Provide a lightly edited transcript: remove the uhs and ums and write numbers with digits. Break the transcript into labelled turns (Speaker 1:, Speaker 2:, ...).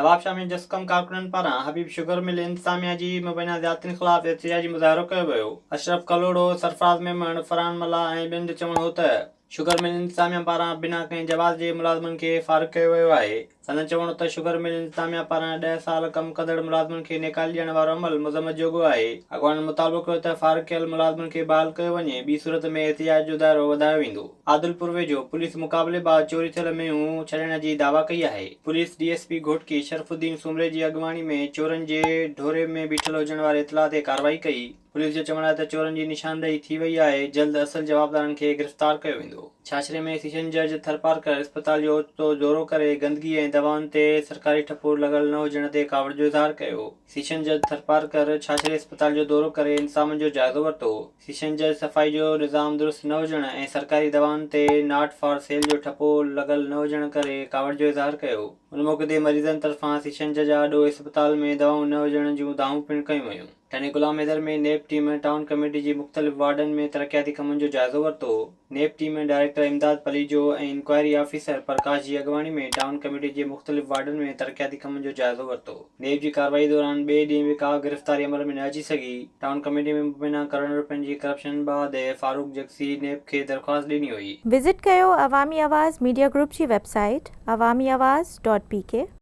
Speaker 1: नवाबशाह में जस्कम कारकुननि पारां Habib sugar mill इंतजामिया जी मुबैना ज़्यादतियुनि ख़िलाफ़ एहतिजाजी मुज़ाहिरो कयो वियो। अशरफ कलोड़ो, सरफराज़ मेमण, फरहान मल्ला ऐं ॿियनि जो चवणु हो त शुगर मिल इंतजामिया पारां बिना कंहिं जवाज़ जे मुलाज़िमनि खे फ़ारिग़ कयो वियो आहे। संदनि चवणु त शुगर मिल इंतजामिया पारां 10 साल कमु कंदड़ मुलाज़िमनि खे निकाले ॾियण वारो अमल मुज़म्मत जोॻो आहे। अॻवाननि मुतालबो कयो त फ़ारिग़ कयल मुलाज़िमनि खे बहाल कयो वञे, ॿी सूरत में एहतिजाज जो दाइरो वधायो वेंदो। आदिलपुर वेझो पुलिस मुक़ाबले बाबति चोरी थियल मेयूं छॾण जी दावा कई आहे। पुलिस डीएसपी घोटकी शरफुद्दीन सुमरे जी अॻवानी में चोरनि जे ढोरे में बीठल हुजण वारे इतला ते कार्रवाई कई। पुलिस जो चवणु आहे त चोरनि जी निशानदेही थी वई आहे, जल्द असल जवाबदारनि खे गिरफ़्तार कयो वेंदो। छाछरे में सेशन जज थरपारकर अस्पताल जो ओचितो दौरो करे गंदगी ऐं दवाउनि ते सरकारी ठपो लॻल न हुजण ते कावड़ जो इज़हार कयो। सेशन जज थरपारकर छाछरे अस्पताल जो दौरो करे इंतज़ामनि जो जाइज़ो वरितो। सेशन जज सफ़ाई जो निज़ाम दुरुस्त न हुजण ऐं सरकारी दवाउनि ते नॉट फॉर सेल जो ठपो लॻल न हुजण करे कावड़ जो इज़हार कयो। उन मौक़े ते मरीज़नि तरफ़ां सेशन जज आॾो अस्पताल में दवाऊं न हुजण जूं दावूं पिणु कयूं वयूं। ठाणे गुलाम हैदर में नेब टीम टाउन कमेटी जी मुख़्तलिफ़ वार्डनि में तरक़ियाती कमनि जो जाइज़ो वरितो। नेब टीम डायरेक्टर इमदाद पलीजो ऐं इंक्वायरी ऑफिसर प्रकाश जी अॻवानी में टाउन कमेटी जे मुख़्तलिफ़ वार्डनि में तरक़ियाती कमनि जो जाइज़ो वरितो। नेब जी कार्रवाई दौरान ॿिए ॾींहुं बि का गिरफ़्तारी अमल में न अची सघी। टाउन कमेटी में मुबैना करोड़ रुपयनि जी करप्शन बाबति फारूक जगसी नेब खे दरख़्वास्त ॾिनी हुई।
Speaker 2: विज़िट कयो अवामी आवाज़ मीडिया ग्रुप जी वेबसाइट awamiawaz.pk